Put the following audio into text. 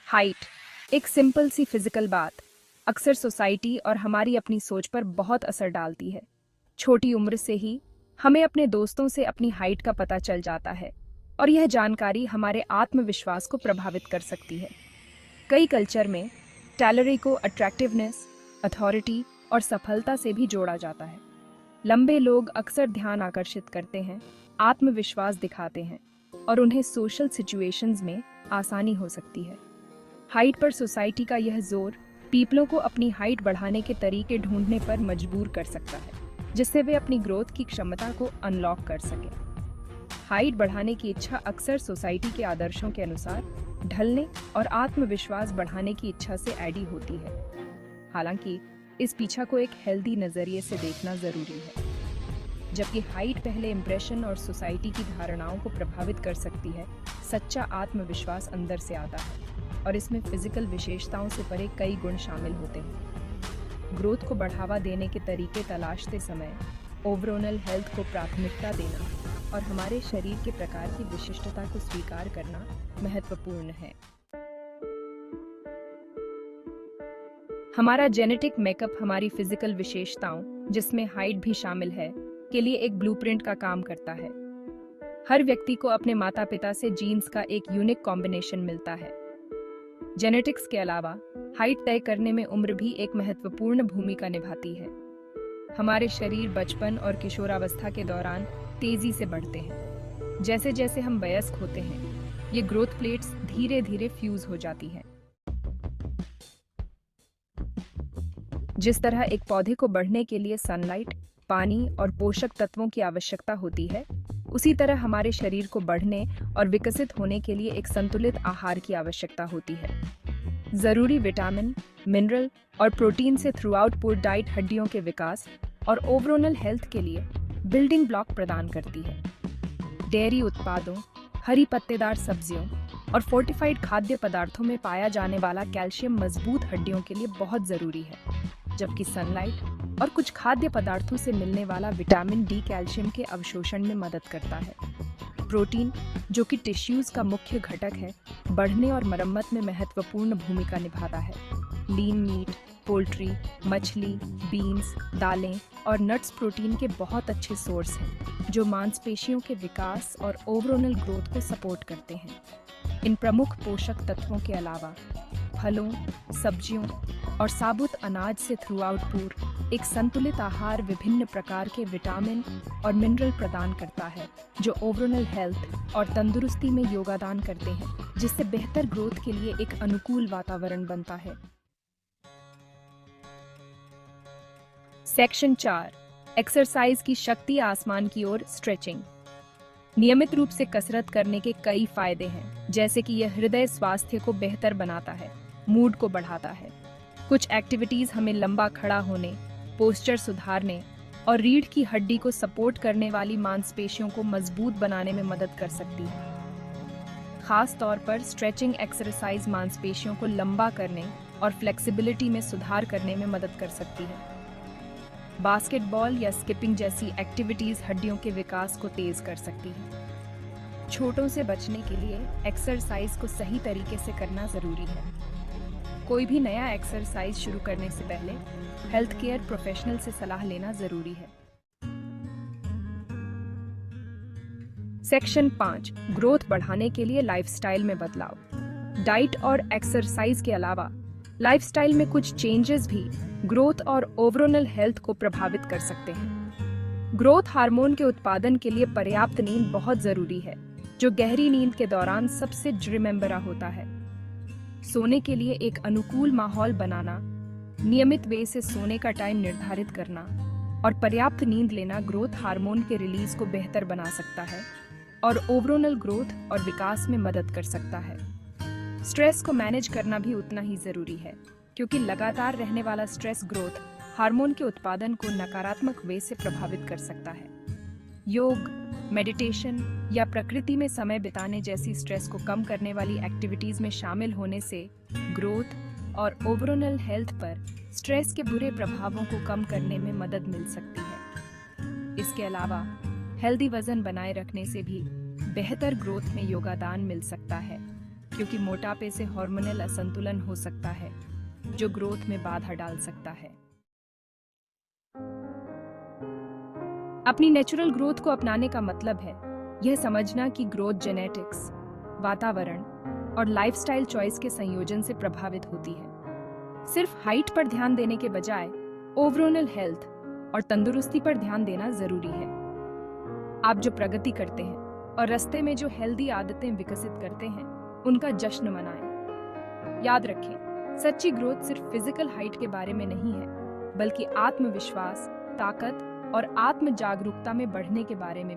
Height एक simple सी physical बात अक्सर सोसाइटी और हमारी अपनी सोच पर बहुत असर डालती है। छोटी उम्र से ही हमें अपने दोस्तों से अपनी हाइट का पता चल जाता है और यह जानकारी हमारे आत्मविश्वास को प्रभावित कर सकती है। कई कल्चर में टैलरी को अट्रैक्टिवनेस, अथॉरिटी और सफलता से भी जोड़ा जाता है। लंबे लोग अक्सर ध्यान आकर्षित करते हैं, आत्मविश्वास दिखाते हैं और उन्हें सोशल सिचुएशंस में आसानी हो सकती है। हाइट पर सोसाइटी का यह जोर पीपलों को अपनी हाइट बढ़ाने के तरीके ढूंढने पर मजबूर कर सकता है, जिससे वे अपनी ग्रोथ की क्षमता को अनलॉक कर सकें। हाइट बढ़ाने की इच्छा अक्सर सोसाइटी के आदर्शों के अनुसार ढलने और आत्मविश्वास बढ़ाने की इच्छा से ऐडी होती है। हालांकि इस पीछा को एक हेल्दी नजरिए से देखना जरूरी है। जबकि हाइट पहले इंप्रेशन और सोसाइटी की धारणाओं को प्रभावित कर सकती है, सच्चा आत्मविश्वास अंदर से आता है और इसमें फिजिकल विशेषताओं से परे कई गुण शामिल होते हैं। ग्रोथ को बढ़ावा देने के तरीके तलाशते समय ओवरऑल हेल्थ को प्राथमिकता देना और हमारे शरीर के प्रकार की विशिष्टता को स्वीकार करना महत्वपूर्ण है। हमारा जेनेटिक मेकअप हमारी फिजिकल विशेषताओं, जिसमें हाइट भी शामिल है, के लिए एक ब्लूप्रिंट का काम करता है। हर व्यक्ति को अपने माता पिता से जीन्स का एक यूनिक कॉम्बिनेशन मिलता है। जेनेटिक्स के अलावा हाइट तय करने में उम्र भी एक महत्वपूर्ण भूमिका निभाती है। हमारे शरीर बचपन और किशोरावस्था के दौरान तेजी से बढ़ते हैं। जैसे जैसे हम वयस्क होते हैं, ये ग्रोथ प्लेट्स धीरे धीरे फ्यूज हो जाती हैं। जिस तरह एक पौधे को बढ़ने के लिए सनलाइट, पानी और पोषक तत्वों की आवश्यकता होती है, उसी तरह हमारे शरीर को बढ़ने और विकसित होने के लिए एक संतुलित आहार की आवश्यकता होती है। जरूरी विटामिन, मिनरल और प्रोटीन से थ्रू आउट पूरी डाइट हड्डियों के विकास और ओवरऑल हेल्थ के लिए बिल्डिंग ब्लॉक प्रदान करती है। डेयरी उत्पादों, हरी पत्तेदार सब्जियों और फोर्टिफाइड खाद्य पदार्थों में पाया जाने वाला कैल्शियम मजबूत हड्डियों के लिए बहुत जरूरी है, जबकि सनलाइट और कुछ खाद्य पदार्थों से मिलने वाला विटामिन डी कैल्शियम के अवशोषण में मदद करता है। प्रोटीन, जो कि टिश्यूज का मुख्य घटक है, बढ़ने और मरम्मत में महत्वपूर्ण भूमिका निभाता है। लीन मीट, पोल्ट्री, मछली, बीन्स, दालें और नट्स प्रोटीन के बहुत अच्छे सोर्स हैं, जो मांसपेशियों के विकास और ओवरऑल ग्रोथ को सपोर्ट करते हैं। इन प्रमुख पोषक तत्वों के अलावा फलों, सब्जियों और साबुत अनाज से थ्रू आउट पूर एक संतुलित आहार विभिन्न प्रकार के विटामिन और मिनरल प्रदान करता है, जो ओवरऑल हेल्थ और तंदुरुस्ती में योगदान करते हैं, जिससे बेहतर ग्रोथ के लिए एक अनुकूल वातावरण बनता है। सेक्शन 4, एक्सरसाइज की शक्ति आसमान की ओर, स्ट्रेचिंग। नियमित रूप से कसरत करने के कई फायदे हैं, जैसे कि यह हृदय स्वास्थ्य को बेहतर बनाता है, मूड को बढ़ाता है। कुछ एक्टिविटीज हमें लंबा खड़ा होने, पोस्चर सुधारने और रीढ़ की हड्डी को सपोर्ट करने वाली मांसपेशियों को मजबूत बनाने में मदद कर सकती है। खास तौर पर स्ट्रेचिंग एक्सरसाइज मांसपेशियों को लंबा करने और फ्लेक्सिबिलिटी में सुधार करने में मदद कर सकती है। बास्केटबॉल या स्किपिंग जैसी एक्टिविटीज हड्डियों के विकास को तेज कर सकती है। चोटों से बचने के लिए एक्सरसाइज को सही तरीके से करना जरूरी है। कोई भी नया एक्सरसाइज शुरू करने से पहले हेल्थ केयर प्रोफेशनल से सलाह लेना जरूरी है। सेक्शन 5, ग्रोथ बढ़ाने के लिए लाइफस्टाइल में बदलाव। डाइट और एक्सरसाइज के अलावा लाइफस्टाइल में कुछ चेंजेस भी ग्रोथ और ओवरऑल हेल्थ को प्रभावित कर सकते हैं। ग्रोथ हार्मोन के उत्पादन के लिए पर्याप्त नींद बहुत जरूरी है, जो गहरी नींद के दौरान सबसे रिमेम्बरा होता है। सोने के लिए एक अनुकूल माहौल बनाना, नियमित वे से सोने का टाइम निर्धारित करना और पर्याप्त नींद लेना ग्रोथ हार्मोन के रिलीज को बेहतर बना सकता है और ओवरऑल ग्रोथ और विकास में मदद कर सकता है। स्ट्रेस को मैनेज करना भी उतना ही जरूरी है, क्योंकि लगातार रहने वाला स्ट्रेस ग्रोथ हार्मोन के उत्पादन को नकारात्मक वे से प्रभावित कर सकता है। योग, मेडिटेशन या प्रकृति में समय बिताने जैसी स्ट्रेस को कम करने वाली एक्टिविटीज में शामिल होने से ग्रोथ और ओवरऑल हेल्थ पर स्ट्रेस के बुरे प्रभावों को कम करने में मदद मिल सकती है। इसके अलावा हेल्दी वजन बनाए रखने से भी बेहतर ग्रोथ में योगदान मिल सकता है, क्योंकि मोटापे से हार्मोनल असंतुलन हो सकता है जो ग्रोथ में बाधा डाल सकता है। अपनी नेचुरल ग्रोथ को अपनाने का मतलब है यह समझना कि ग्रोथ जेनेटिक्स, वातावरण और लाइफस्टाइल चॉइस के संयोजन से प्रभावित होती है। सिर्फ हाइट पर ध्यान देने के बजाय ओवरऑल हेल्थ और तंदुरुस्ती पर ध्यान देना जरूरी है। आप जो प्रगति करते हैं और रास्ते में जो हेल्दी आदतें विकसित करते हैं, उनका जश्न मनाएं। याद रखें, सच्ची ग्रोथ सिर्फ फिजिकल हाइट के बारे में नहीं है, बल्कि आत्मविश्वास, ताकत और आत्म जागरूकता में बढ़ने के बारे में भी